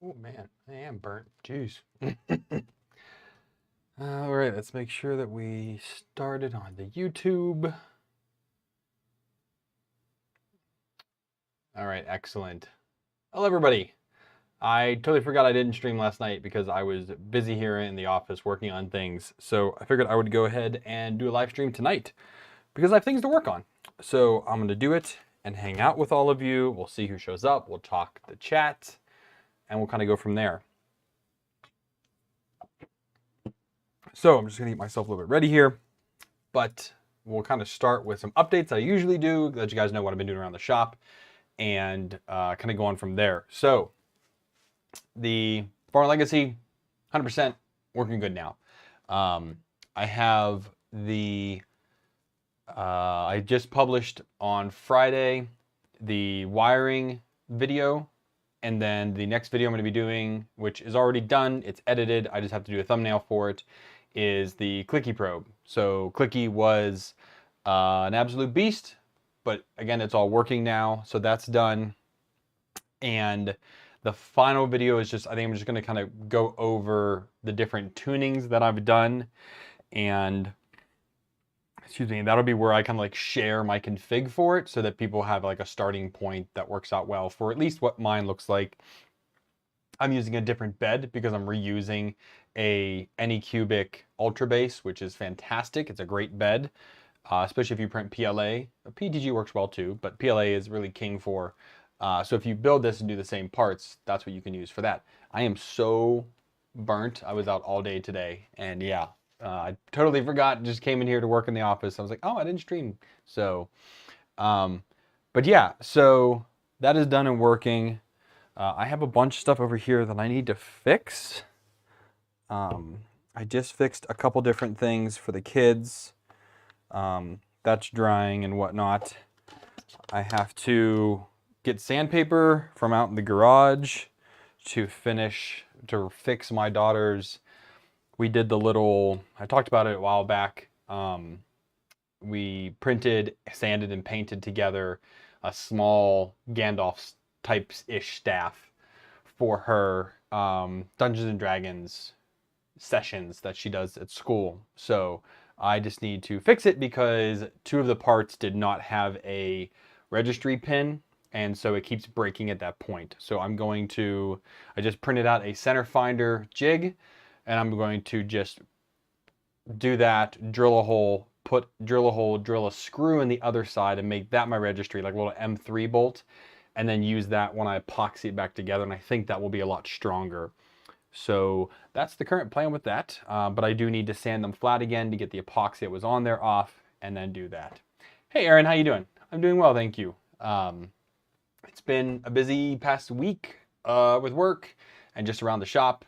Oh man, I am burnt. Jeez. All right, let's make sure that we started on the YouTube. All right, excellent. Hello, everybody. I totally forgot I didn't stream last night because I was busy here in the office working on things. So I figured I would go ahead and do a live stream tonight because I have things to work on. So I'm going to do it and hang out with all of you. We'll see who shows up. We'll talk the chat and we'll kind of go from there. So I'm just going to get myself a little bit ready here, but we'll kind of start with some updates I usually do, let you guys know what I've been doing around the shop, and kind of go on from there. So the Foreign Legacy, 100% working good now. I have I just published on Friday the wiring video, and then the next video I'm going to be doing, which is already done, it's edited, I just have to do a thumbnail for it, is the Clicky probe. So Clicky was an absolute beast, but again, it's all working now, so that's done. And the final video is just, I think I'm just going to kind of go over the different tunings that I've done, and excuse me, that'll be where I kind of like share my config for it so that people have like a starting point that works out well for at least what mine looks like. I'm using a different bed because I'm reusing a Anycubic Ultra Base, which is fantastic. It's a great bed, especially if you print PLA. PTG works well too, but PLA is really king for. So if you build this and do the same parts, that's what you can use for that. I am so burnt. I was out all day today, and yeah, I totally forgot. Just came in here to work in the office. I was like, oh, I didn't stream. So, but yeah, so that is done and working. I have a bunch of stuff over here that I need to fix. I just fixed a couple different things for the kids. That's drying and whatnot. I have to get sandpaper from out in the garage to fix my daughter's. We did the little, I talked about it a while back. We printed, sanded, and painted together a small Gandalf types-ish staff for her Dungeons and Dragons sessions that she does at school. So I just need to fix it because two of the parts did not have a registry pin, and so it keeps breaking at that point. So I just printed out a center finder jig, and I'm going to just do that, drill a hole, drill a screw in the other side and make that my registry, like a little M3 bolt, and then use that when I epoxy it back together, and I think that will be a lot stronger. So that's the current plan with that, but I do need to sand them flat again to get the epoxy that was on there off, and then do that. Hey Aaron, how you doing? I'm doing well, thank you. It's been a busy past week with work and just around the shop,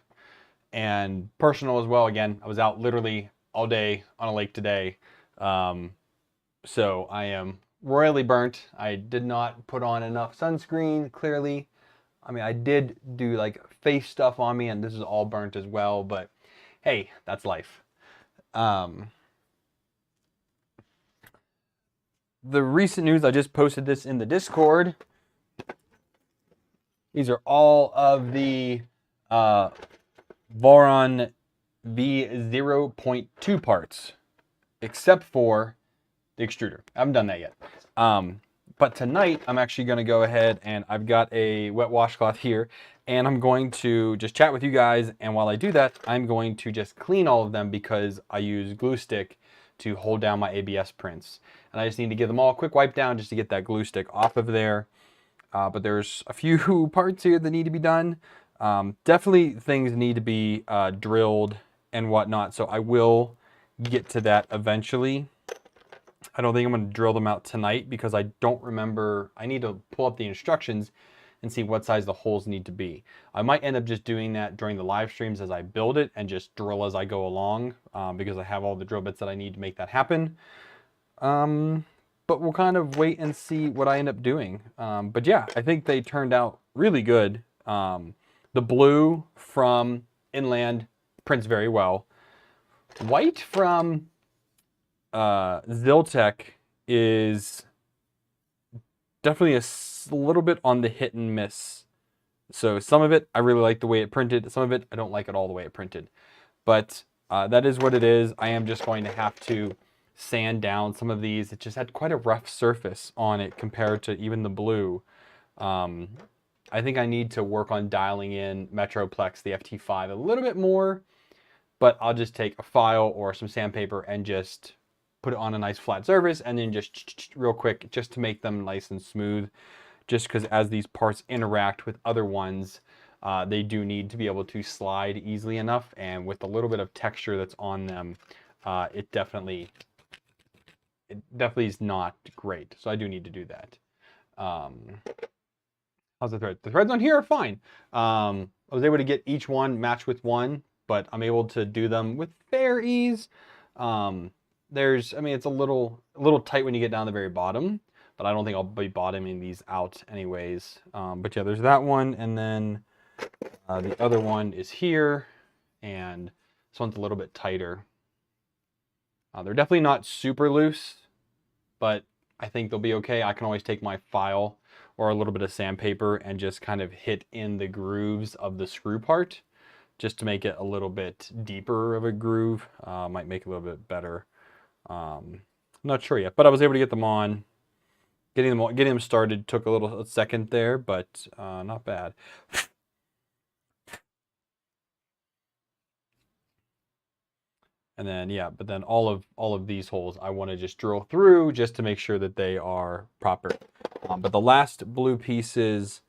and personal as well. Again, I was out literally all day on a lake today, so I am royally burnt. I did not put on enough sunscreen, clearly. I mean, I did do like face stuff on me, and this is all burnt as well, but hey, that's life. The recent news, I just posted this in the Discord. These are all of the Voron V0.2 parts, except for the extruder. I haven't done that yet. But tonight, I'm actually going to go ahead, and I've got a wet washcloth here, and I'm going to just chat with you guys, and while I do that, I'm going to just clean all of them because I use glue stick to hold down my ABS prints. And I just need to give them all a quick wipe down just to get that glue stick off of there. But there's a few parts here that need to be done. Definitely things need to be drilled and whatnot, so I will get to that eventually. I don't think I'm going to drill them out tonight because I don't remember. I need to pull up the instructions and see what size the holes need to be. I might end up just doing that during the live streams as I build it and just drill as I go along because I have all the drill bits that I need to make that happen. But we'll kind of wait and see what I end up doing. But yeah, I think they turned out really good. The blue from Inland prints very well. White from Ziltech is definitely a little bit on the hit and miss So some of it, I really like the way it printed. Some of it, I don't like it all the way it printed. But that is what it is. I am just going to have to sand down some of these. It just had quite a rough surface on it compared to even the blue. I think I need to work on dialing in Metroplex, the FT5, a little bit more, but I'll just take a file or some sandpaper and just put it on a nice flat surface and then just real quick just to make them nice and smooth. Just because as these parts interact with other ones, they do need to be able to slide easily enough, and with a little bit of texture that's on them, it definitely is not great. So I do need to do that. How's the thread? The threads on here are fine. I was able to get each one matched with one, but I'm able to do them with fair ease. I mean, it's a little tight when you get down the very bottom, but I don't think I'll be bottoming these out anyways. But yeah, there's that one, and then the other one is here, and this one's a little bit tighter. They're definitely not super loose, but I think they'll be okay. I can always take my file or a little bit of sandpaper and just kind of hit in the grooves of the screw part just to make it a little bit deeper of a groove. Might make it a little bit better. I'm not sure yet, but I was able to get them on. Getting them started took a second there, but not bad. And then yeah, but then all of these holes I want to just drill through just to make sure that they are proper. But the last blue pieces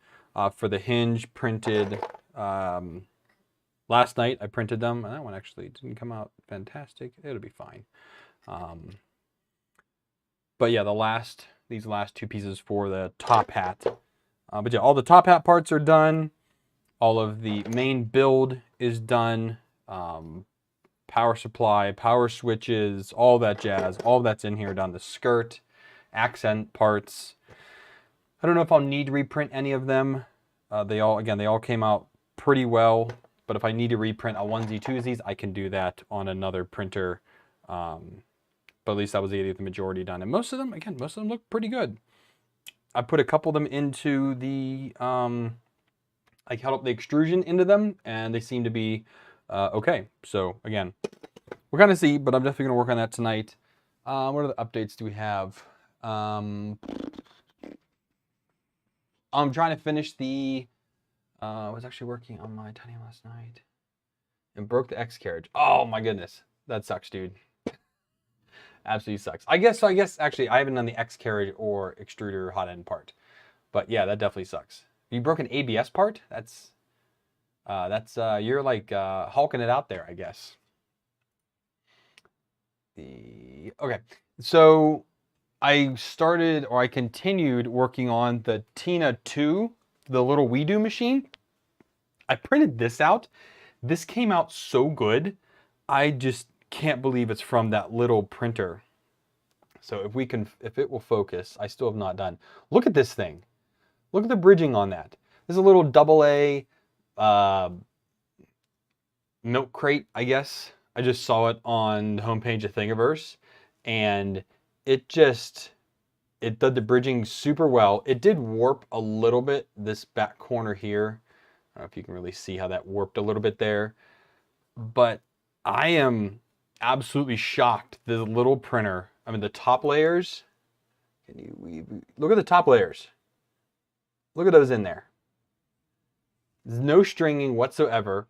for the hinge printed last night. I printed them, and that one actually didn't come out fantastic. It'll be fine. But yeah, these last two pieces for the top hat. But yeah, all the top hat parts are done. All of the main build is done. Power supply, power switches, all that jazz. All that's in here done. The skirt, accent parts. I don't know if I'll need to reprint any of them. They all came out pretty well. But if I need to reprint a onesie twosies, I can do that on another printer. But at least I was able to get the majority done. And most of them look pretty good. I put a couple of them into the, I held up the extrusion into them, and they seem to be okay. So again, we're going to see, but I'm definitely going to work on that tonight. What other updates do we have? I'm trying to finish the, I was actually working on my tiny last night and broke the X carriage. Oh my goodness. That sucks, dude. Absolutely sucks. I guess actually I haven't done the X carriage or extruder hot end part, but yeah, that definitely sucks. If you broke an ABS part, that's you're like hulking it out there, I guess. Okay, so I continued working on the Tina 2, the little WeDo machine. I printed this out. This came out so good. I just can't believe it's from that little printer. So if it will focus, I still have not done. Look at this thing. Look at the bridging on that. This is a little AA milk crate, I guess. I just saw it on the homepage of Thingiverse, and it did the bridging super well. It did warp a little bit this back corner here. I don't know if you can really see how that warped a little bit there, but I am absolutely shocked. The little printer, I mean the top layers, look at the top layers. Look at those in there. There's no stringing whatsoever.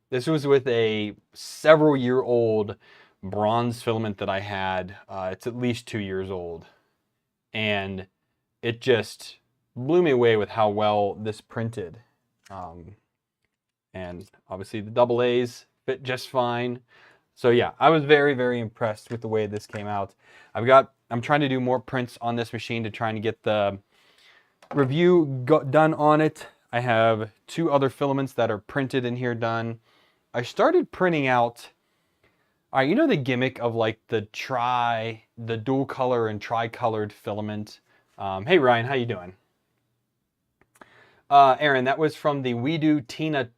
This was with a several-year-old bronze filament that I had. It's at least 2 years old. And it just blew me away with how well this printed. And obviously the AA's fit just fine. So yeah, I was very, very impressed with the way this came out. I'm trying to do more prints on this machine to try and get the review done on it. I have 2 other filaments that are printed in here done. I started printing out, all right, you know the gimmick of like the dual color and tri-colored filament. Hey Ryan, how you doing? Aaron, that was from the WeDo Tina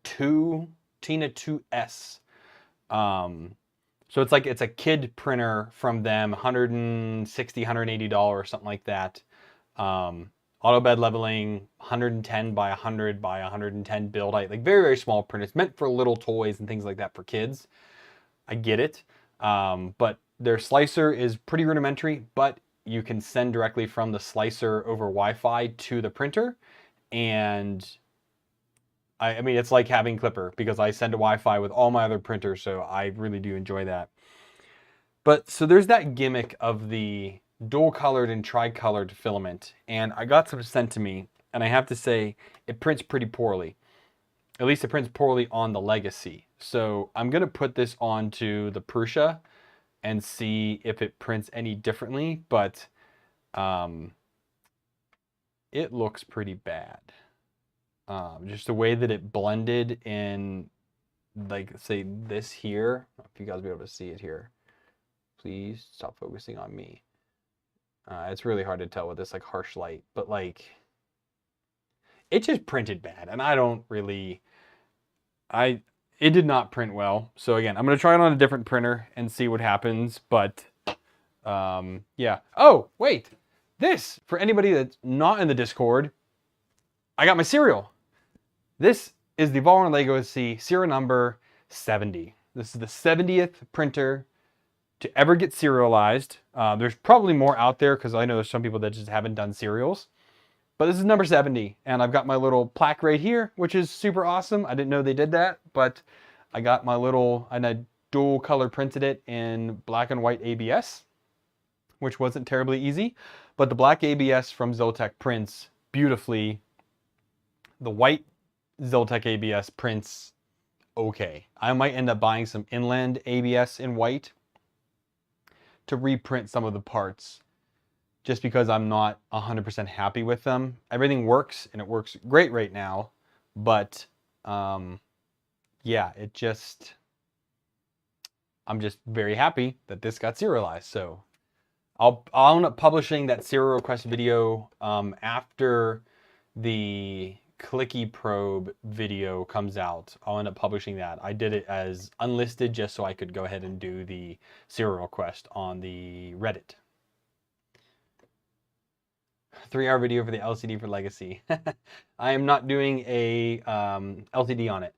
2S. So it's a kid printer from them, $160, $180 or something like that. I'll auto bed leveling, 110 by 100 by 110 build height, like very, very small print. It's meant for little toys and things like that for kids. I get it. But their slicer is pretty rudimentary, but you can send directly from the slicer over Wi-Fi to the printer. And I mean, it's like having Clipper because I send to Wi-Fi with all my other printers, so I really do enjoy that. But so there's that gimmick of the dual colored and tricolored filament, and I got some sent to me, and I have to say it prints pretty poorly. At least it prints poorly on the Legacy. So I'm gonna put this onto the Prusa and see if it prints any differently, but it looks pretty bad. Just the way that it blended in, like, say this here, if you guys will be able to see it here. Please stop focusing on me. It's really hard to tell with this like harsh light, but like it just printed bad, and I don't really, it did not print well. So again, I'm gonna try it on a different printer and see what happens. But yeah. Oh wait, this for anybody that's not in the Discord, I got my serial. This is the Volron Legacy serial number 70. This is the 70th printer to ever get serialized. There's probably more out there because I know there's some people that just haven't done serials. But this is number 70, and I've got my little plaque right here, which is super awesome. I didn't know they did that, but I got my little, and I dual color printed it in black and white ABS, which wasn't terribly easy. But the black ABS from Zoltech prints beautifully. The white Zoltech ABS prints okay. I might end up buying some inland ABS in white to reprint some of the parts, just because I'm not 100% happy with them. Everything works, and it works great right now, but yeah, I'm just very happy that this got serialized. So I'll end up publishing that serial request video after the clicky probe video comes out. I'll end up publishing that. I did it as unlisted just so I could go ahead and do the serial request on the Reddit. 3-hour video for the LCD for Legacy. I am not doing a LCD on it.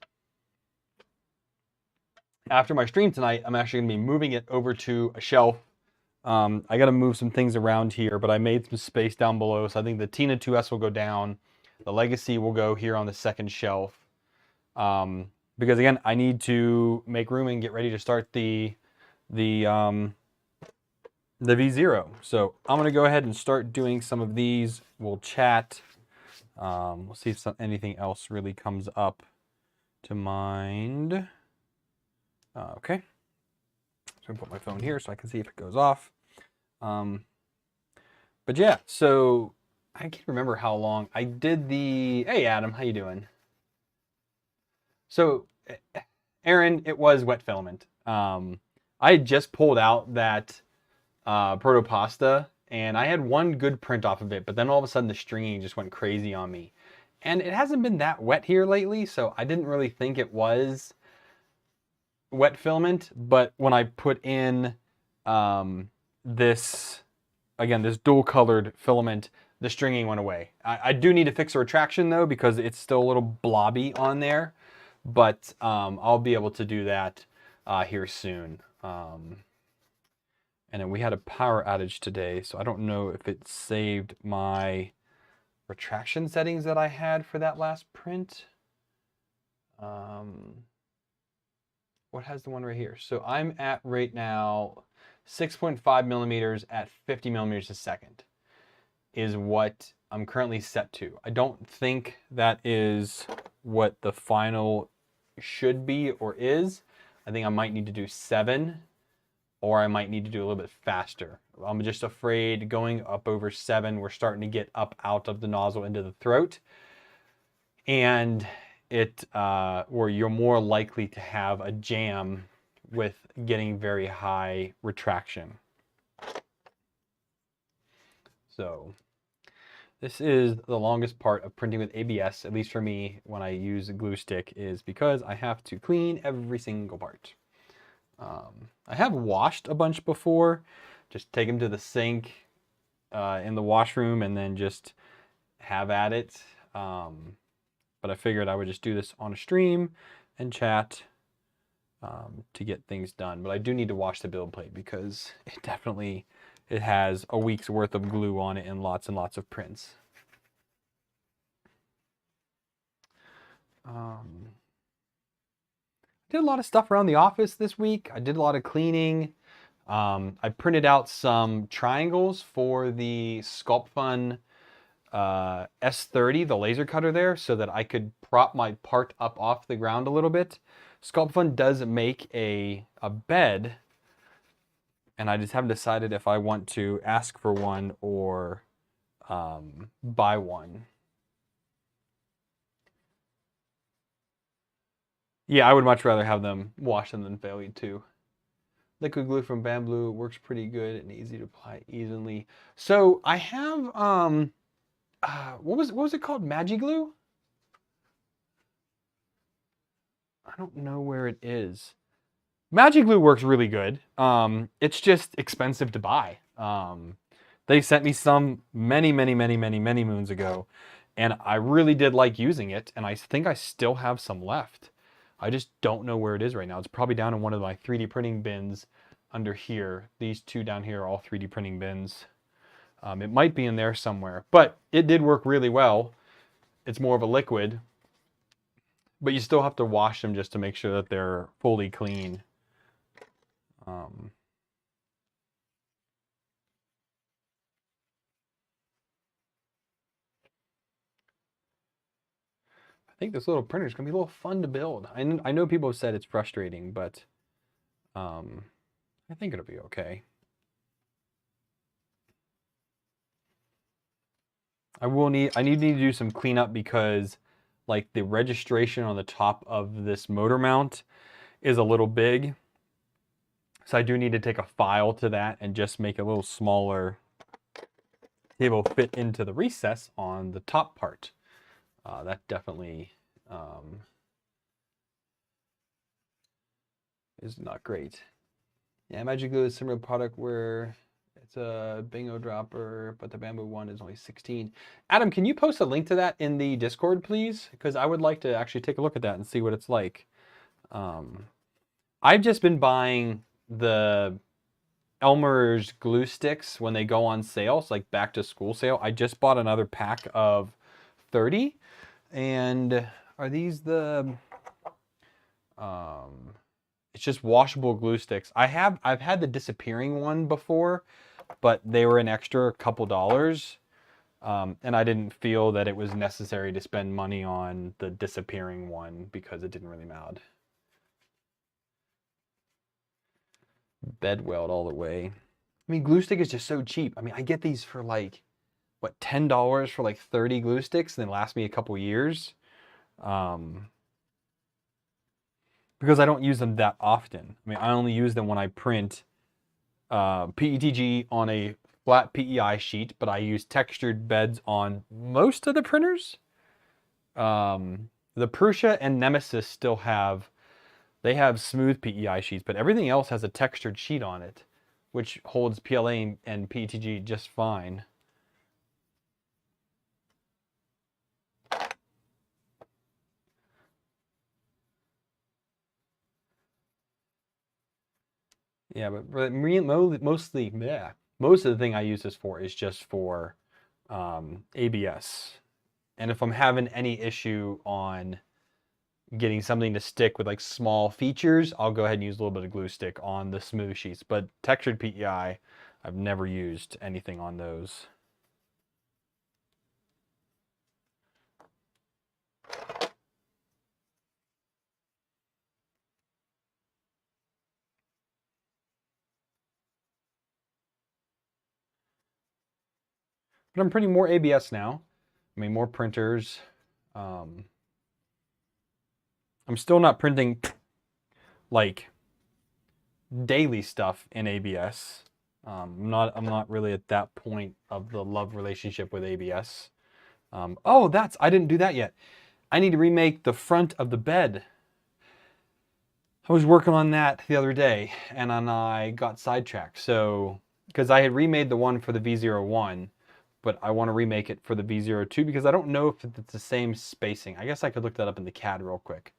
After my stream tonight, I'm actually going to be moving it over to a shelf. I got to move some things around here, but I made some space down below, so I think the Tina 2S will go down. The Legacy will go here on the second shelf. Because again, I need to make room and get ready to start the V0. So I'm going to go ahead and start doing some of these. We'll chat. We'll see if anything else really comes up to mind. Okay. So I'm going to put my phone here so I can see if it goes off. But yeah, so I can't remember how long I did the... Hey, Adam, how you doing? So, Aaron, it was wet filament. I had just pulled out that protopasta, and I had one good print off of it, but then all of a sudden the stringing just went crazy on me. And it hasn't been that wet here lately, so I didn't really think it was wet filament. But when I put in this dual colored filament, the stringing went away. I do need to fix the retraction though, because it's still a little blobby on there, but I'll be able to do that here soon. And then we had a power outage today, so I don't know if it saved my retraction settings that I had for that last print. What has the one right here? So I'm at right now 6.5 millimeters at 50 millimeters a second is what I'm currently set to. I don't think that is what the final should be or is. I think I might need to do 7, or I might need to do a little bit faster. I'm just afraid going up over 7, we're starting to get up out of the nozzle into the throat, and or you're more likely to have a jam with getting very high retraction. So this is the longest part of printing with ABS, at least for me when I use a glue stick, is because I have to clean every single part. I have washed a bunch before, just take them to the sink in the washroom and then just have at it. But I figured I would just do this on a stream and chat to get things done. But I do need to wash the build plate because it has a week's worth of glue on it and lots of prints. Did a lot of stuff around the office this week. I did a lot of cleaning. I printed out some triangles for the SculptFun S30, the laser cutter there, so that I could prop my part up off the ground a little bit. SculptFun does make a bed, and I just haven't decided if I want to ask for one or buy one. Yeah, I would much rather have them wash them than failure too. Liquid glue from bamboo works pretty good and easy to apply evenly. So I have what was it called? Magi glue? I don't know where it is. Magi glue works really good. It's just expensive to buy. They sent me some many moons ago, and I really did like using it, and I think I still have some left. I just don't know where it is right now. It's probably down in one of my 3D printing bins under here. These two down here are all 3D printing bins. It might be in there somewhere, but it did work really well. It's more of a liquid, but you still have to wash them just to make sure that they're fully clean. I think this little printer is going to be a little fun to build. I know people have said it's frustrating, but I think it'll be okay. I need to do some cleanup because like the registration on the top of this motor mount is a little big. So I do need to take a file to that and just make it a little smaller to be able to fit into the recess on the top part. That definitely is not great. Yeah, Magic Glue is a similar product where it's a bingo dropper, but the bamboo one is only 16. Adam, can you post a link to that in the Discord, please? Because I would like to actually take a look at that and see what it's like. I've just been buying the Elmer's glue sticks when they go on sale. It's like back to school sale. I just bought another pack of 30. And are these the it's just washable glue sticks. I've had the disappearing one before, but they were an extra couple dollars. And I didn't feel that it was necessary to spend money on the disappearing one because it didn't really matter. Bed weld all the way. I mean, glue stick is just so cheap. I mean, I get these for like, what, $10 for like 30 glue sticks, and they last me a couple years. Because I don't use them that often. I mean, I only use them when I print PETG on a flat PEI sheet, but I use textured beds on most of the printers. The Prusa and Nemesis still have smooth PEI sheets, but everything else has a textured sheet on it, which holds PLA and PETG just fine. Yeah, but mostly, yeah, most of the thing I use this for is just for ABS. And if I'm having any issue on getting something to stick with like small features, I'll go ahead and use a little bit of glue stick on the smooth sheets. But textured PEI, I've never used anything on those. But I'm printing more ABS now. I mean, more printers. I'm still not printing like daily stuff in ABS. I'm not really at that point of the love relationship with ABS. Oh, I didn't do that yet. I need to remake the front of the bed. I was working on that the other day, and then I got sidetracked. So, because I had remade the one for the V01, but I want to remake it for the V02 because I don't know if it's the same spacing. I guess I could look that up in the CAD real quick.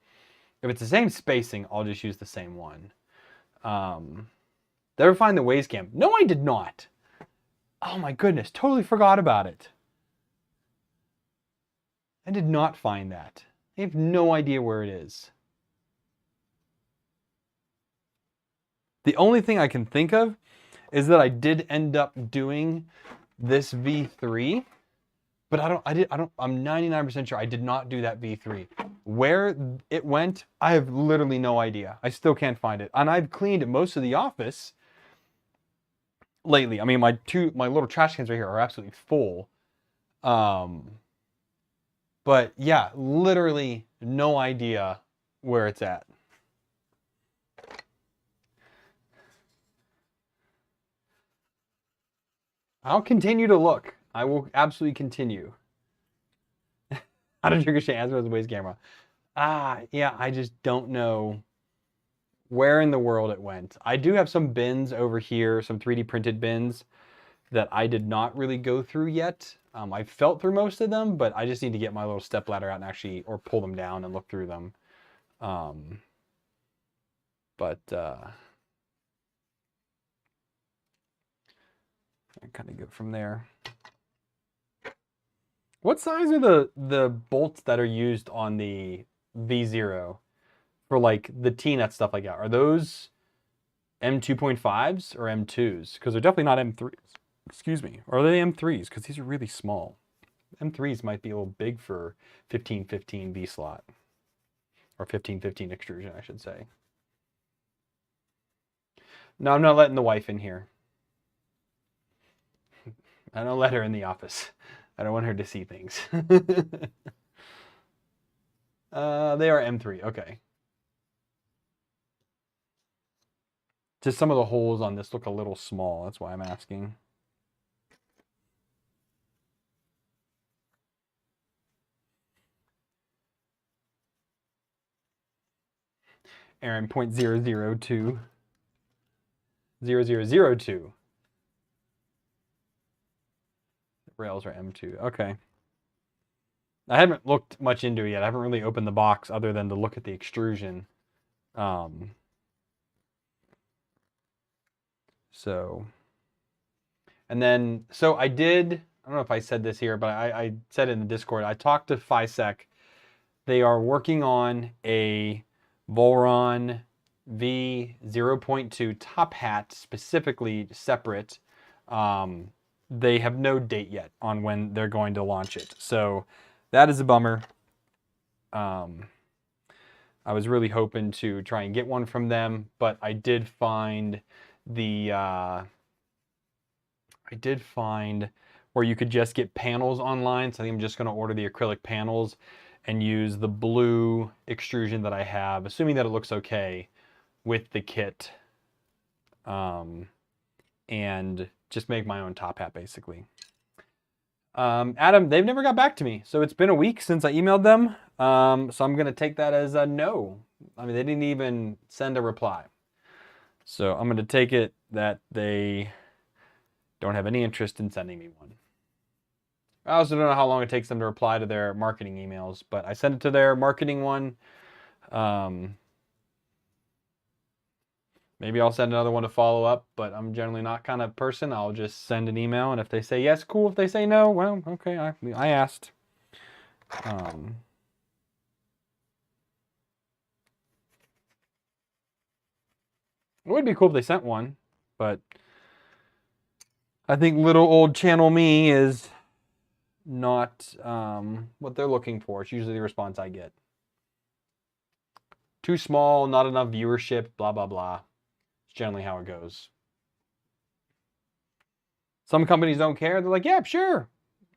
If it's the same spacing, I'll just use the same one. Did I ever find the Waze cam? No, I did not. Oh my goodness, totally forgot about it. I did not find that. I have no idea where it is. The only thing I can think of is that I did end up doing this V3, but I'm 99% sure I did not do that V3. Where it went, I have literally no idea. I still can't find it. And I've cleaned most of the office lately. I mean, my little trash cans right here are absolutely full. But yeah, literally no idea where it's at. I'll continue to look. I will absolutely continue. How to trigger as well as the Waze camera. Yeah, I just don't know where in the world it went. I do have some bins over here, some 3D printed bins that I did not really go through yet. I felt through most of them, but I just need to get my little step ladder out and actually, or pull them down and look through them. I kind of go from there. What size are the bolts that are used on the V0 for like the T-Net stuff like that? Are those M2.5s or M2s? Because they're definitely not M3s. Excuse me. Or are they M3s? Because these are really small. M3s might be a little big for 1515 V slot. Or 1515 extrusion, I should say. No, I'm not letting the wife in here. I don't let her in the office. I don't want her to see things. They are M3, okay. Just some of the holes on this look a little small. That's why I'm asking. Aaron, 0.002. 0002. Rails are M2. Okay. I haven't looked much into it yet. I haven't really opened the box other than to look at the extrusion. And then, so I don't know if I said this here, but I said it in the Discord. I talked to FISEC. They are working on a Volron V0.2 top hat, specifically separate. They have no date yet on when they're going to launch it. So that is a bummer. I was really hoping to try and get one from them, but I did find where you could just get panels online. So I think I'm just going to order the acrylic panels and use the blue extrusion that I have, assuming that it looks okay with the kit. And just make my own top hat, basically. Adam, they've never got back to me. So it's been a week since I emailed them. So I'm going to take that as a no. I mean, they didn't even send a reply. So I'm going to take it that they don't have any interest in sending me one. I also don't know how long it takes them to reply to their marketing emails, but I sent it to their marketing one. Maybe I'll send another one to follow up, but I'm generally not kind of person. I'll just send an email, and if they say yes, cool. If they say no, well, okay, I asked. It would be cool if they sent one, but I think little old channel me is not what they're looking for. It's usually the response I get. Too small, not enough viewership, blah, blah, blah. It's generally how it goes. Some companies don't care. They're like, yeah, sure.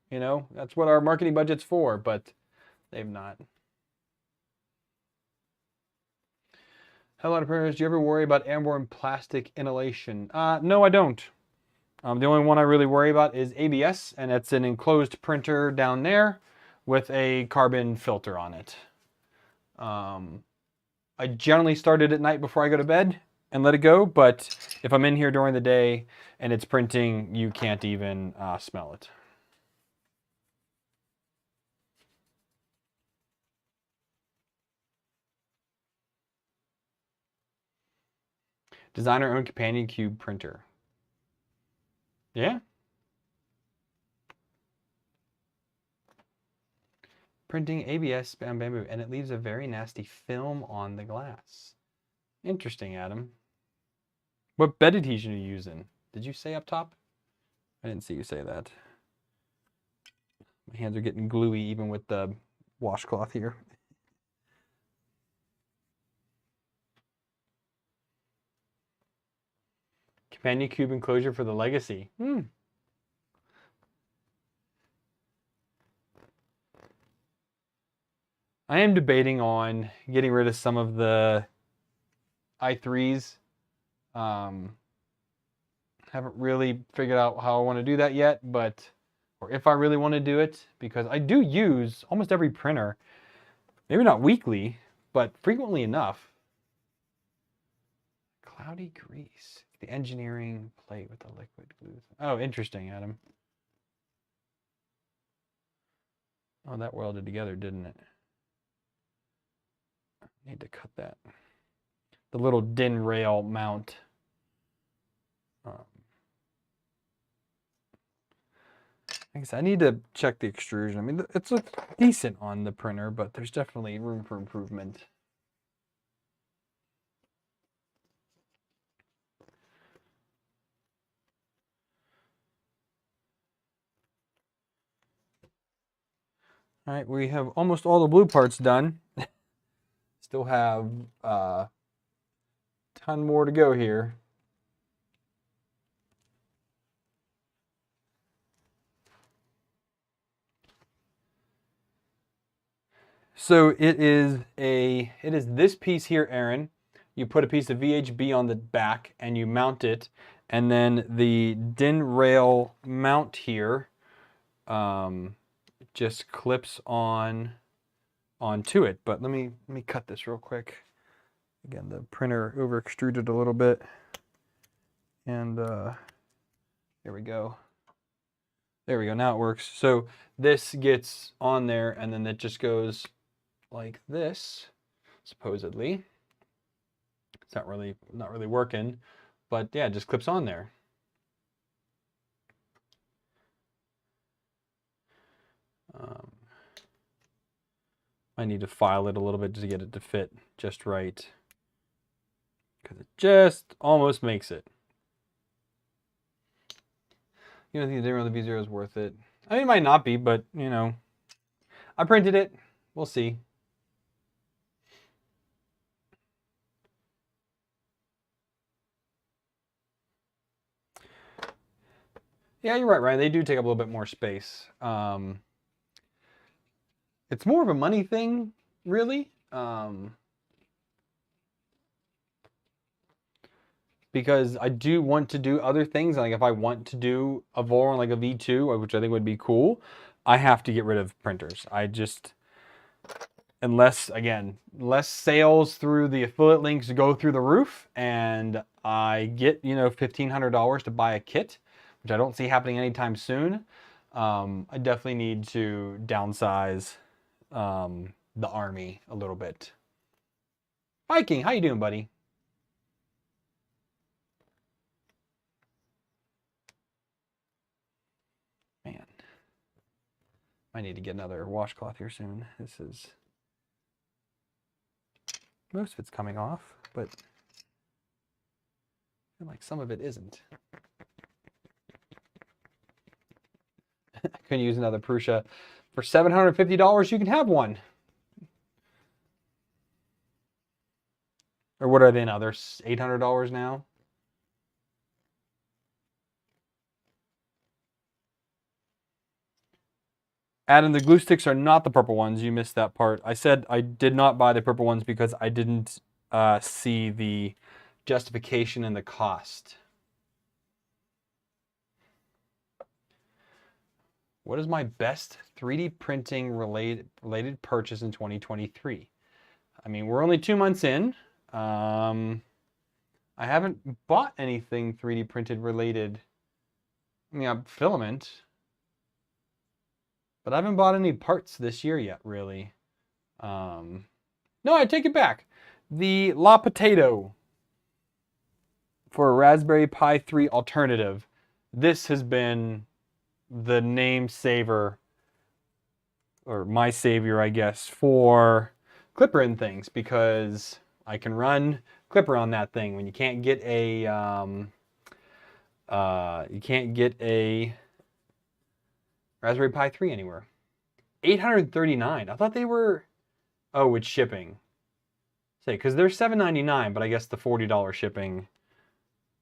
You know, that's what our marketing budget's for, but they've not. Hello, entrepreneurs. Do you ever worry about airborne plastic inhalation? No, I don't. The only one I really worry about is ABS, and it's an enclosed printer down there with a carbon filter on it. I generally start it at night before I go to bed and let it go, but if I'm in here during the day and it's printing, you can't even smell it. Design our own companion cube printer. Yeah. Printing ABS on bamboo, and it leaves a very nasty film on the glass. Interesting, Adam. What bed adhesion are you using? Did you say up top? I didn't see you say that. My hands are getting gluey even with the washcloth here. Companion cube enclosure for the Legacy. I am debating on getting rid of some of the i3s. Haven't really figured out how I want to do that yet, but or if I really want to do it, because I do use almost every printer, maybe not weekly, but frequently enough. Cloudy grease. The engineering plate with the liquid glue. Oh, interesting, Adam. Oh, that welded together, didn't it? Need to cut that. The little DIN rail mount. I guess I need to check the extrusion. I mean, it's decent on the printer, but there's definitely room for improvement. All right, we have almost all the blue parts done. Still have a ton more to go here. So it is this piece here, Aaron. You put a piece of VHB on the back and you mount it, and then the DIN rail mount here just clips on onto it. But let me cut this real quick. Again, the printer over extruded a little bit, and there we go. There we go. Now it works. So this gets on there, and then it just goes like this, supposedly. It's not really working, but yeah, it just clips on there. I need to file it a little bit to get it to fit just right, because it just almost makes it. You don't think the dimmer on the V0 is worth it? I mean, it might not be, but you know, I printed it. We'll see. Yeah, you're right, Ryan. They do take up a little bit more space. It's more of a money thing, really. Because I do want to do other things. Like if I want to do a Voron like a V2, which I think would be cool, I have to get rid of printers. I just, unless, again, less sales through the affiliate links go through the roof and I get, you know, $1,500 to buy a kit, which I don't see happening anytime soon, I definitely need to downsize the army a little bit. Viking, how you doing, buddy? Man, I need to get another washcloth here soon. This is, most of it's coming off, but I feel like some of it isn't. I couldn't use another Prusa. For $750, you can have one. Or what are they now? They're $800 now. Adam, the glue sticks are not the purple ones. You missed that part. I said I did not buy the purple ones because I didn't see the justification in the cost. What is my best 3D printing related purchase in 2023? I mean, we're only 2 months in. I haven't bought anything 3D printed related. I mean, I'm filament, but I haven't bought any parts this year yet, really. No, I take it back. The La Potato. for a Raspberry Pi 3 alternative, this has been the name saver, or my savior, I guess, for Clipper and things, because I can run Clipper on that thing when you can't get a Raspberry Pi 3 anywhere. $839. I thought they were, oh, with shipping. Say, because they're $799, but I guess the $40 shipping,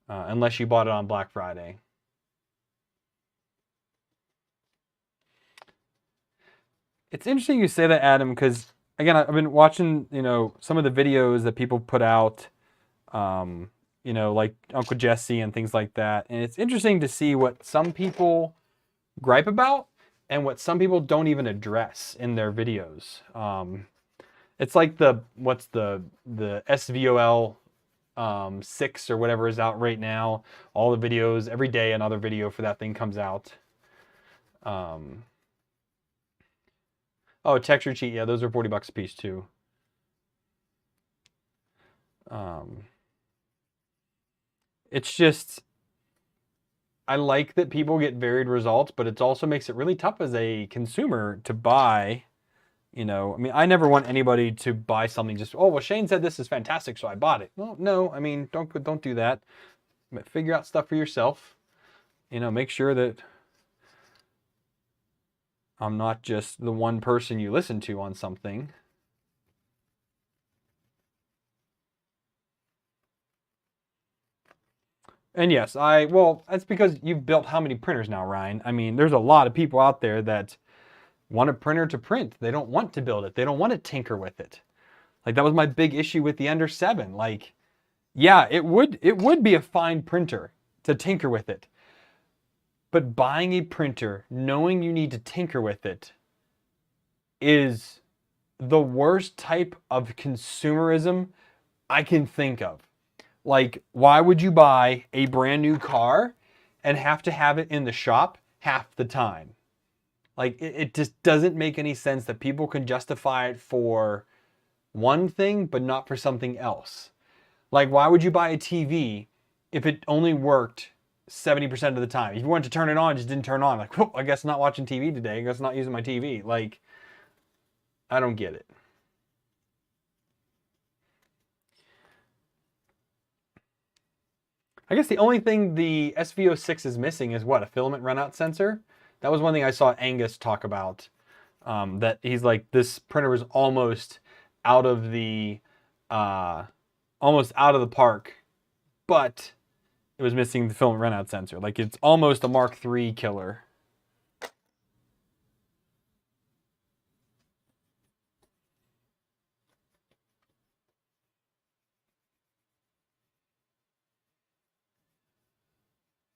unless you bought it on Black Friday. It's interesting you say that, Adam, because again, I've been watching, some of the videos that people put out, like Uncle Jesse and things like that. And it's interesting to see what some people gripe about and what some people don't even address in their videos. It's like the SVOL 6 or whatever is out right now. All the videos, every day another video for that thing comes out. Oh, texture cheat. Yeah, those are $40 a piece too. It's just, I like that people get varied results, but it also makes it really tough as a consumer to buy. I mean, I never want anybody to buy something just, oh, well, Shane said this is fantastic, so I bought it. Well, no, I mean, don't do that. Figure out stuff for yourself. Make sure that I'm not just the one person you listen to on something. And yes, well, that's because you've built how many printers now, Ryan? I mean, there's a lot of people out there that want a printer to print. They don't want to build it. They don't want to tinker with it. Like, that was my big issue with the Ender 7. Like, yeah, it would be a fine printer to tinker with it. But buying a printer, knowing you need to tinker with it, is the worst type of consumerism I can think of. Like, why would you buy a brand new car and have to have it in the shop half the time? Like, it just doesn't make any sense that people can justify it for one thing, but not for something else. Like, why would you buy a TV if it only worked 70% of the time? If you wanted to turn it on, it just didn't turn on. Like, well, I guess not watching TV today. I guess not using my TV. Like, I don't get it. I guess the only thing the SVO6 is missing is what? A filament runout sensor? That was one thing I saw Angus talk about. That he's like, this printer was almost out of the park, but it was missing the filament runout sensor. Like, it's almost a Mark III killer.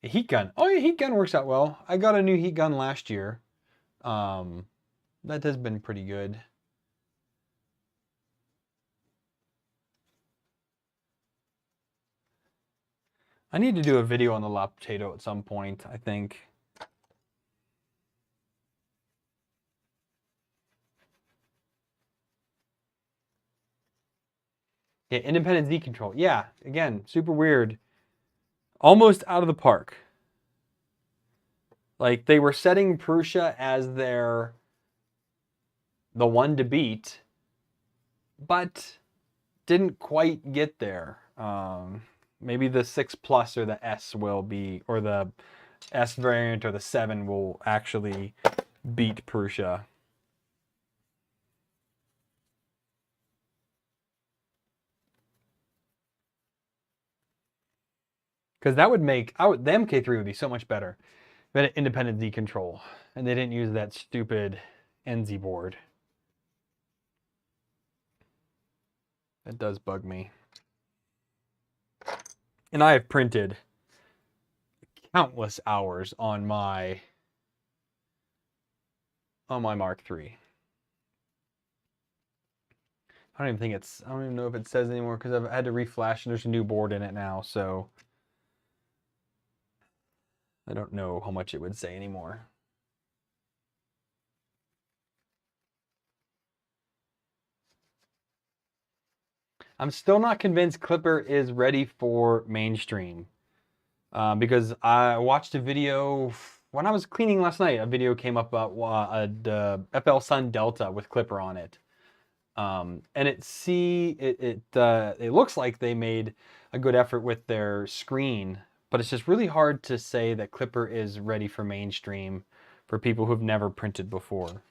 A heat gun. Oh yeah, heat gun works out well. I got a new heat gun last year. That has been pretty good. I need to do a video on the La Potato at some point, I think. Yeah, independent Z control. Yeah, again, super weird. Almost out of the park. Like, they were setting Prusa as the one to beat, but didn't quite get there. Maybe the 6 Plus or the S will be, or the S variant or the 7 will actually beat Prusa. Because that would make, the MK3 would be so much better. But independent Z control. And they didn't use that stupid NZ board. That does bug me. And I have printed countless hours on my Mark III. I don't even know if it says anymore because I've had to reflash and there's a new board in it now, so I don't know how much it would say anymore. I'm still not convinced Clipper is ready for mainstream. Because I watched a video when I was cleaning last night. A video came up about the FL Sun Delta with Clipper on it, and it looks like they made a good effort with their screen, but it's just really hard to say that Clipper is ready for mainstream for people who've never printed before.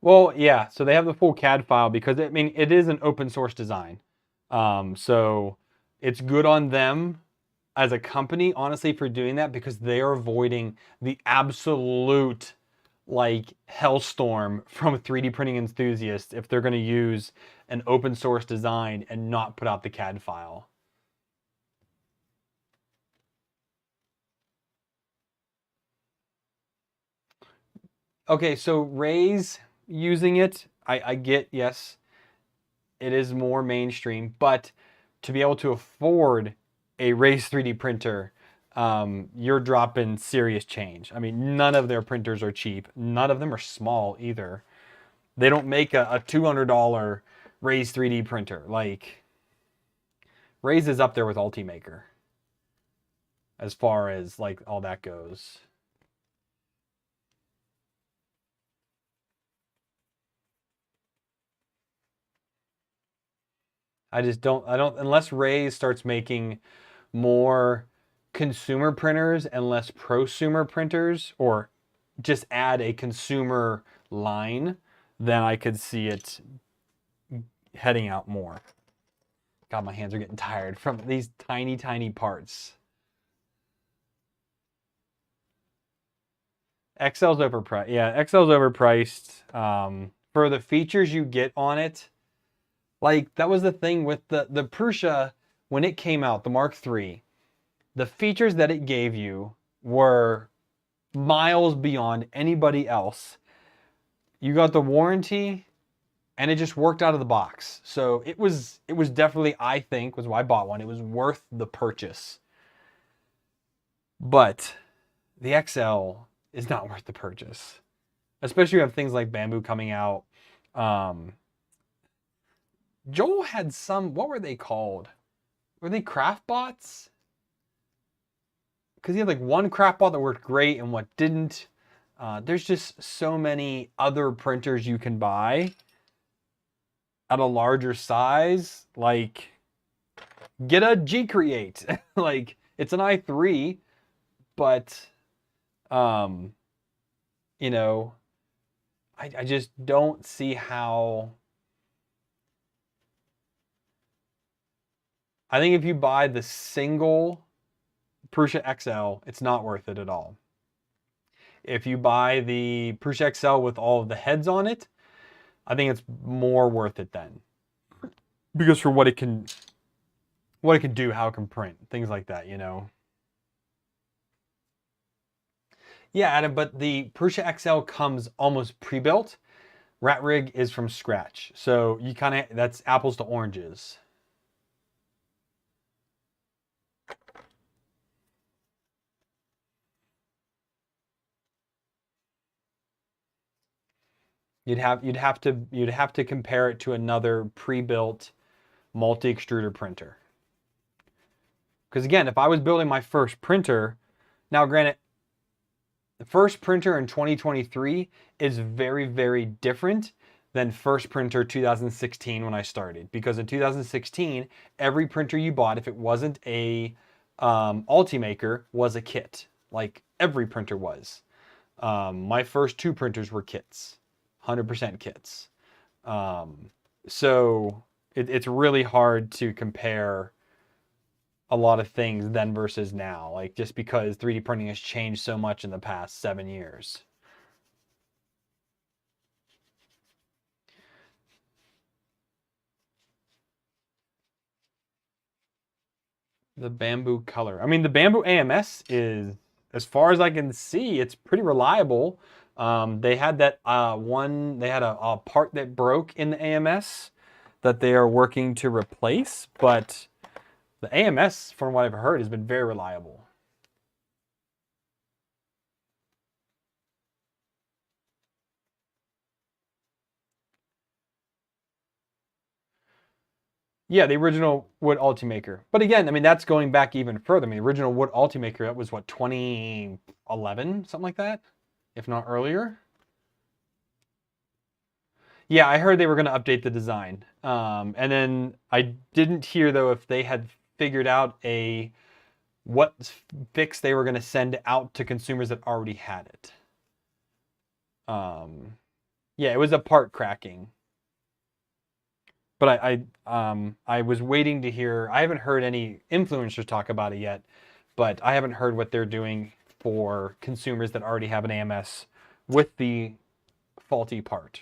Well, yeah, so they have the full CAD file because I mean it is an open source design. So it's good on them as a company, honestly, for doing that because they are avoiding the absolute like hellstorm from 3D printing enthusiasts if they're going to use an open source design and not put out the CAD file. Okay, so Ray's using it. I get, yes, it is more mainstream, but to be able to afford a Ray's 3D printer, you're dropping serious change. I mean, none of their printers are cheap. None of them are small either. They don't make a $200 Ray's 3D printer. Like, Ray's is up there with Ultimaker as far as like all that goes. I don't, unless Ray starts making more consumer printers and less prosumer printers, or just add a consumer line, then I could see it heading out more. God, my hands are getting tired from these tiny, tiny parts. XL's overpriced. Yeah, XL's overpriced. For the features you get on it, like that was the thing with the Prusa when it came out, the Mark III. The features that it gave you were miles beyond anybody else. You got the warranty, and it just worked out of the box. So it was definitely, I think, was why I bought one. It was worth the purchase. But the XL is not worth the purchase, especially when you have things like Bamboo coming out. Joel had some, what were they called? Were they craft bots? Because he had like one craft bot that worked great and what didn't. There's just so many other printers you can buy at a larger size. Like, get a G Create. Like, it's an i3, but you know, I just don't see how. I think if you buy the single Prusa XL, it's not worth it at all. If you buy the Prusa XL with all of the heads on it, I think it's more worth it then. Because for what it can do, how it can print, things like that, you know. Yeah, Adam, but the Prusa XL comes almost pre-built. Rat Rig is from scratch. So you kind of, that's apples to oranges. You'd have to compare it to another pre-built multi-extruder printer. Because again, if I was building my first printer, now granted, the first printer in 2023 is very, very different than first printer 2016 when I started. Because in 2016, every printer you bought, if it wasn't a Ultimaker, was a kit. Like every printer was. My first two printers were kits. 100% kits. So it's really hard to compare a lot of things then versus now, like just because 3D printing has changed so much in the past 7 years. The Bamboo Color. I mean, the Bamboo AMS is, as far as I can see, it's pretty reliable. They had that they had a part that broke in the AMS that they are working to replace, but the AMS, from what I've heard, has been very reliable. Yeah, the original wood Ultimaker. But again, I mean, that's going back even further. I mean, the original wood Ultimaker, that was what, 2011, something like that, if not earlier. Yeah, I heard they were going to update the design. And then I didn't hear though if they had figured out what fix they were going to send out to consumers that already had it. Yeah, it was a part cracking. But I was waiting to hear. I haven't heard any influencers talk about it yet, but I haven't heard what they're doing for consumers that already have an AMS with the faulty part.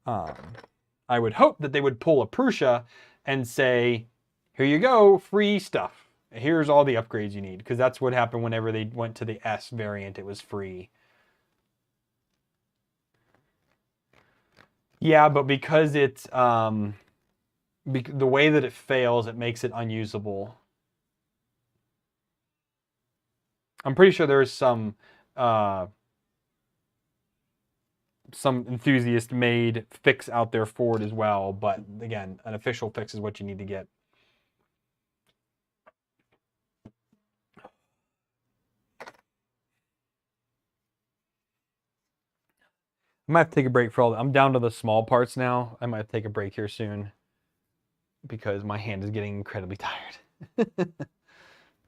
I would hope that they would pull a Prusa and say, here you go, free stuff. Here's all the upgrades you need, because that's what happened whenever they went to the S variant. It was free. Yeah, but because it's the way that it fails, it makes it unusable. I'm pretty sure there's some enthusiast made fix out there for it as well, but again, an official fix is what you need to get. I might have to take a break for all that. I'm down to the small parts now. I might have to take a break here soon because my hand is getting incredibly tired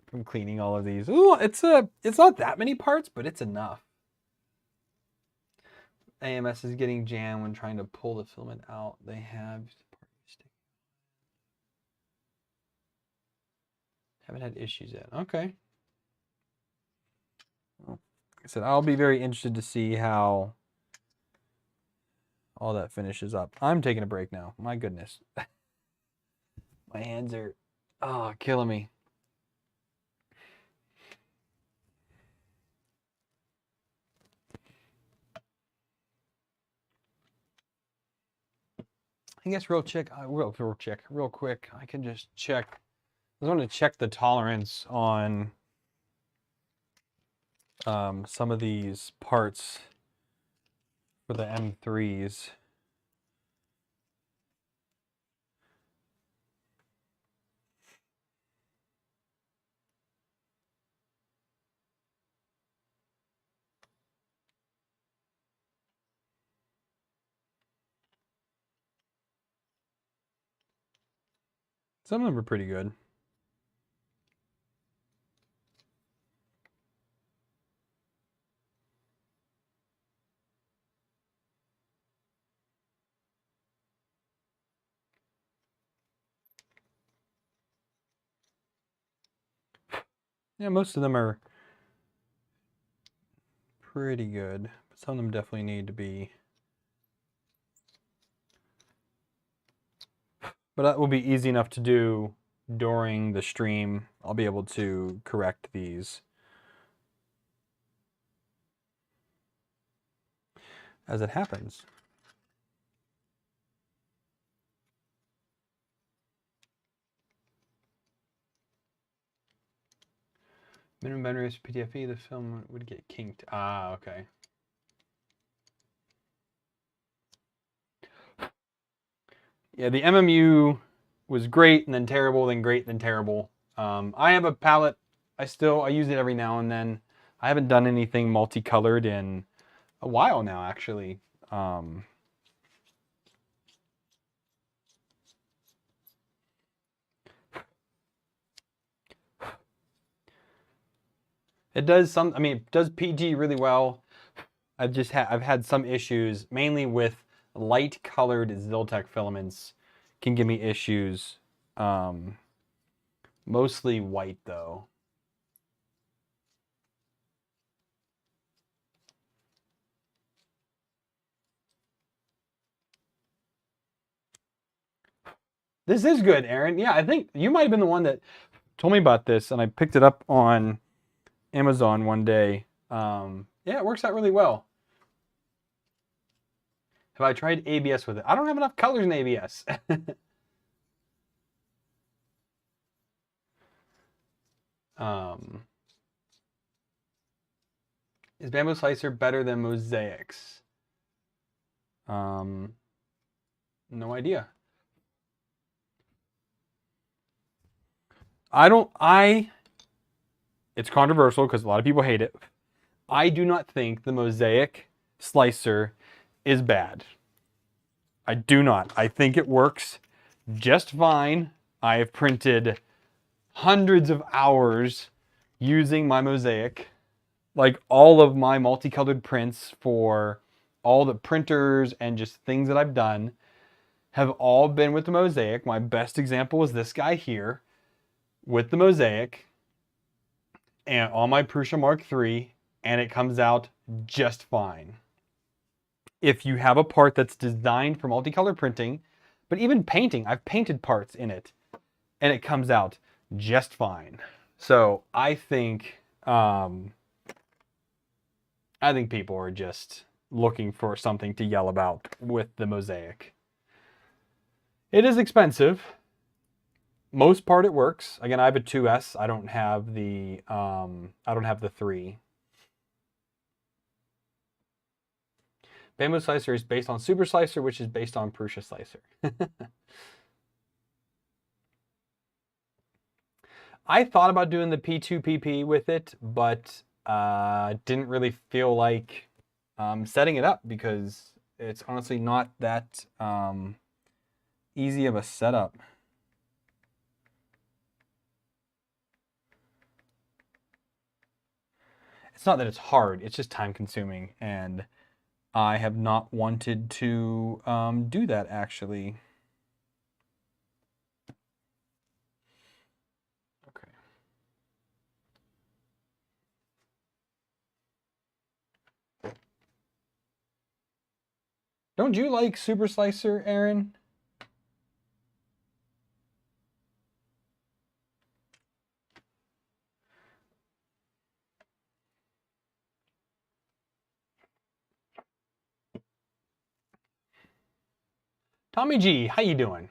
from cleaning all of these. Ooh, it's not that many parts, but it's enough. AMS is getting jammed when trying to pull the filament out. They haven't had issues yet. Okay. Well, like I said, I'll be very interested to see how all that finishes up. I'm taking a break now. My goodness. My hands are killing me. I guess real quick, I can just check. I just want to check the tolerance on some of these parts for the M3s. Some of them are pretty good. Yeah, most of them are pretty good, but some of them definitely need to be. But that will be easy enough to do during the stream. I'll be able to correct these as it happens. Minimum bend rates for PTFE, the film would get kinked. Ah, okay. Yeah, the MMU was great and then terrible, then great, then terrible. I have a palette. I use it every now and then. I haven't done anything multicolored in a while now, actually. It does it does PG really well. I've had some issues, mainly with light colored Ziltech filaments can give me issues. Mostly white though. This is good, Aaron. Yeah, I think you might have been the one that told me about this, and I picked it up on Amazon one day. Yeah, it works out really well. Have I tried ABS with it? I don't have enough colors in ABS. Is Bamboo Slicer better than Mosaics? No idea. It's controversial because a lot of people hate it. I do not think the Mosaic slicer is bad. I do not. I think it works just fine. I have printed hundreds of hours using my Mosaic. Like all of my multicolored prints for all the printers and just things that I've done have all been with the Mosaic. My best example is this guy here with the Mosaic and on my Prusa Mark III, and it comes out just fine. If you have a part that's designed for multicolor printing, but even painting, I've painted parts in it, and it comes out just fine. So I think people are just looking for something to yell about with the Mosaic. It is expensive. Most part it works. Again, I have a 2S. I don't have the 3. Bamboo Slicer is based on Super Slicer, which is based on Prusa Slicer. I thought about doing the P2PP with it, but didn't really feel like setting it up because it's honestly not that easy of a setup. It's not that it's hard, it's just time consuming, and I have not wanted to do that actually. Okay. Don't you like Super Slicer, Aaron? Tommy G, how you doing?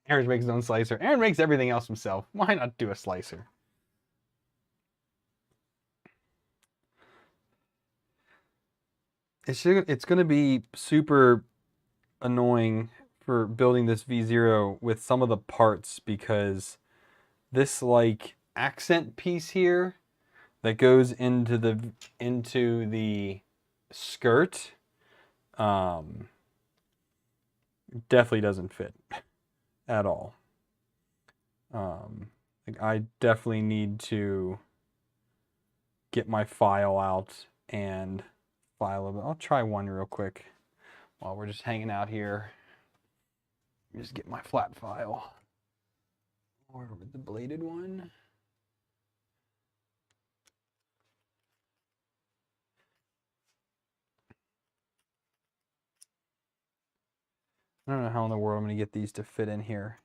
Aaron makes his own slicer. Aaron makes everything else himself. Why not do a slicer? It's going to be super annoying for building this V0 with some of the parts because this like accent piece here that goes into the skirt definitely doesn't fit at all. Like I definitely need to get my file out and file it. I'll try one real quick while we're just hanging out here. Just get my flat file or the bladed one. I don't know how in the world I'm going to get these to fit in here.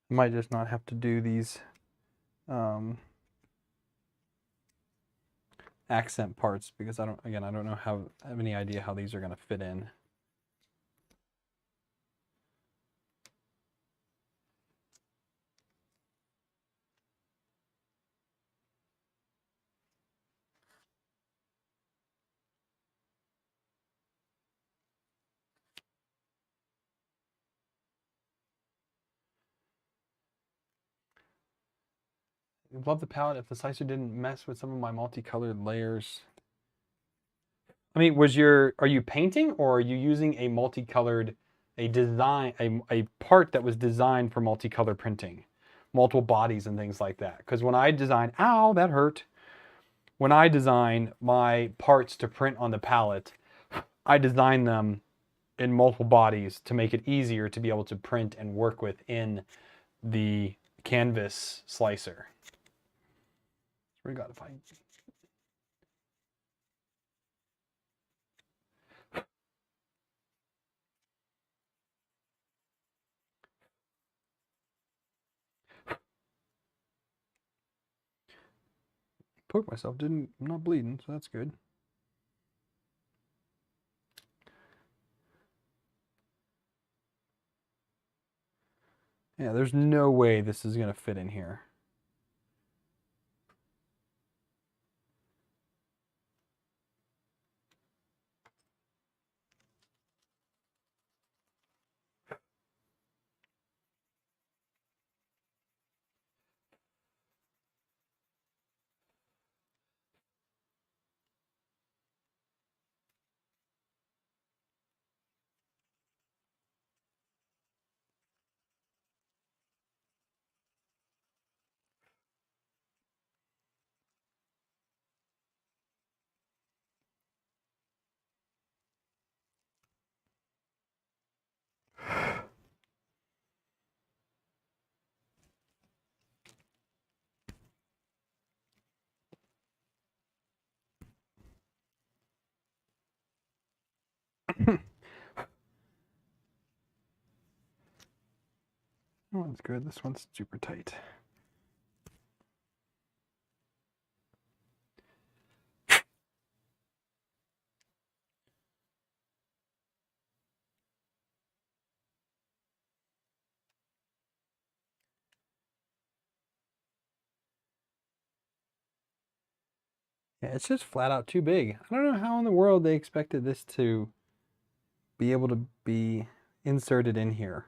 I might just not have to do these accent parts because I don't have any idea how these are going to fit in. I love the palette if the slicer didn't mess with some of my multicolored layers. I mean, are you painting or are you using a multicolored, a part that was designed for multicolor printing, multiple bodies and things like that? Because when I design, ow, that hurt. When I design my parts to print on the palette, I design them in multiple bodies to make it easier to be able to print and work within the canvas slicer. Swear to God, if I poked myself. I'm not bleeding, so that's good. Yeah, there's no way this is gonna fit in here. That one's good. This one's super tight. Yeah, it's just flat out too big. I don't know how in the world they expected this to be able to be inserted in here.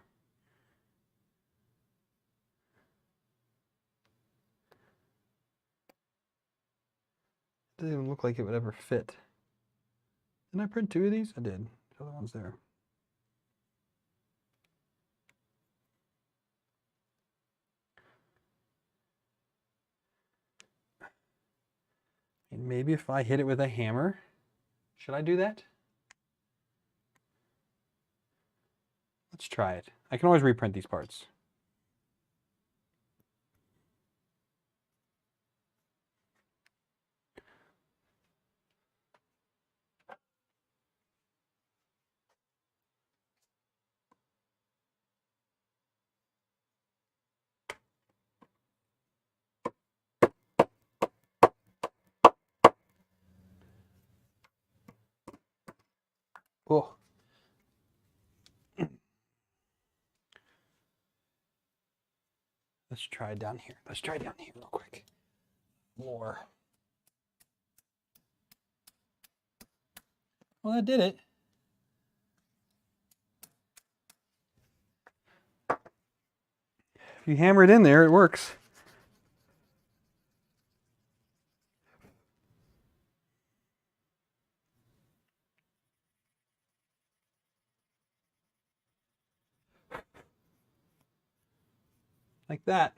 It doesn't even look like it would ever fit. Didn't I print 2 of these? I did. The other one's there. And maybe if I hit it with a hammer, should I do that? Let's try it. I can always reprint these parts. Oh. Let's try down here. Let's try down here real quick. More. Well, that did it. If you hammer it in there, it works. Like that.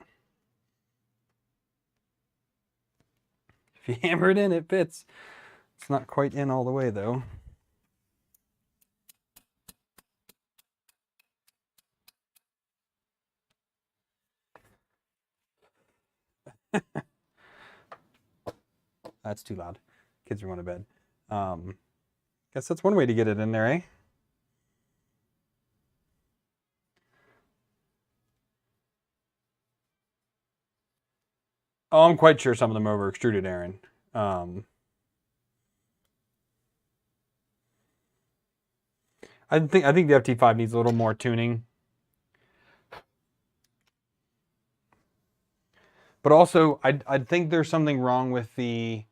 If you hammer it in, it fits. It's not quite in all the way, though. That's too loud. Kids are going to bed. Guess that's one way to get it in there, eh? Oh, I'm quite sure some of them are over extruded, Aaron. I think the FT5 needs a little more tuning. But also, I think there's something wrong with the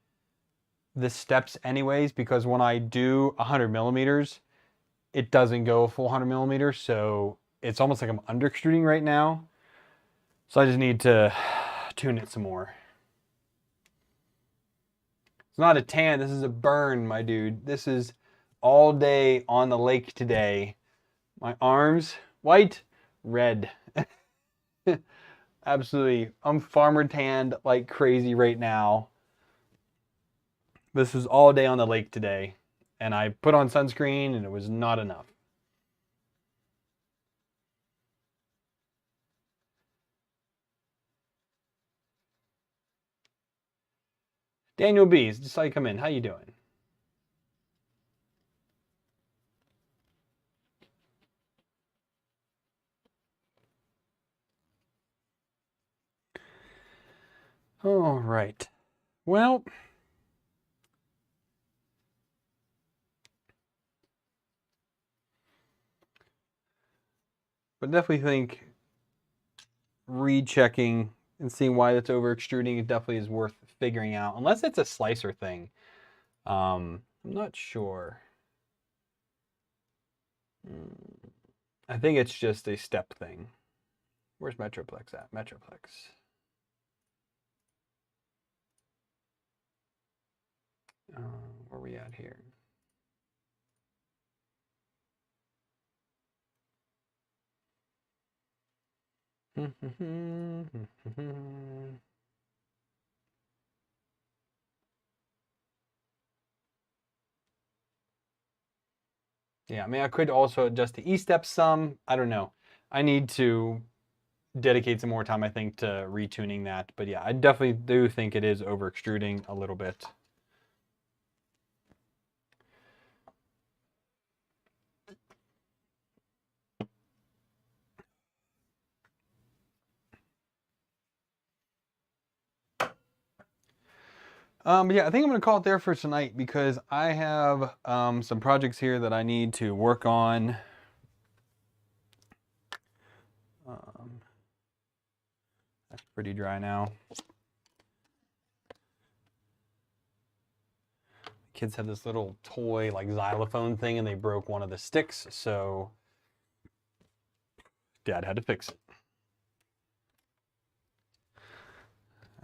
steps anyways, because when I do 100 millimeters, it doesn't go a full 100 millimeters, so it's almost like I'm under extruding right now. So I just need to tune it some more. It's not a tan, this is a burn, my dude. This is all day on the lake today. My arms, white, red. Absolutely. I'm farmer tanned like crazy right now. This was all day on the lake today. And I put on sunscreen and it was not enough. Daniel B, just saw you come in. How you doing? All right. Well, but definitely think rechecking and seeing why that's over extruding, it definitely is worth figuring out, unless it's a slicer thing. I'm not sure. I think it's just a step thing. Where's Metroplex at? Metroplex. Where are we at here? Yeah, I mean, I could also adjust the E-step some. I don't know. I need to dedicate some more time, I think, to retuning that. But yeah, I definitely do think it is over extruding a little bit. But yeah, I think I'm gonna call it there for tonight because I have some projects here that I need to work on. That's pretty dry now. Kids have this little toy like xylophone thing and they broke one of the sticks, so Dad had to fix it.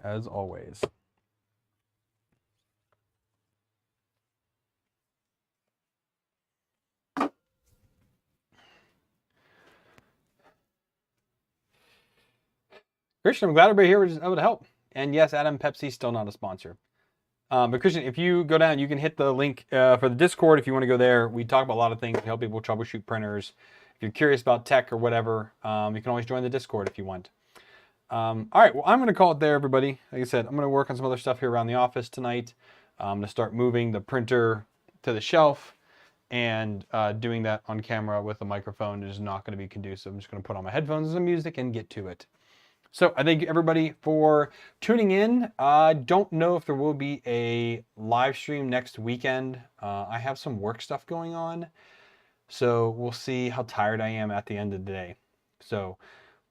As always. Christian, I'm glad everybody here was able to help. And yes, Adam, Pepsi, still not a sponsor. But Christian, if you go down, you can hit the link for the Discord if you want to go there. We talk about a lot of things. We help people troubleshoot printers. If you're curious about tech or whatever, you can always join the Discord if you want. All right, well, I'm going to call it there, everybody. Like I said, I'm going to work on some other stuff here around the office tonight. I'm going to start moving the printer to the shelf, and doing that on camera with a microphone is not going to be conducive. I'm just going to put on my headphones and some music and get to it. So I thank everybody for tuning in. I don't know if there will be a live stream next weekend. I have some work stuff going on, so we'll see how tired I am at the end of the day. So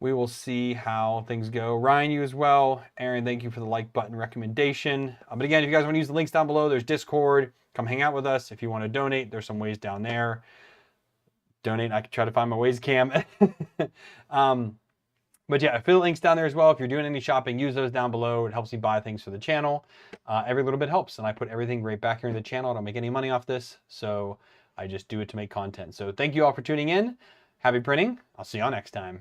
we will see how things go. Ryan, you as well. Aaron, thank you for the like button recommendation. But again, if you guys want to use the links down below, there's Discord. Come hang out with us. If you want to donate, there's some ways down there. Donate, I can try to find my ways, Cam. But yeah, affiliate links down there as well. If you're doing any shopping, use those down below. It helps me buy things for the channel. Every little bit helps, and I put everything right back here in the channel. I don't make any money off this, so I just do it to make content. So thank you all for tuning in. Happy printing. I'll see y'all next time.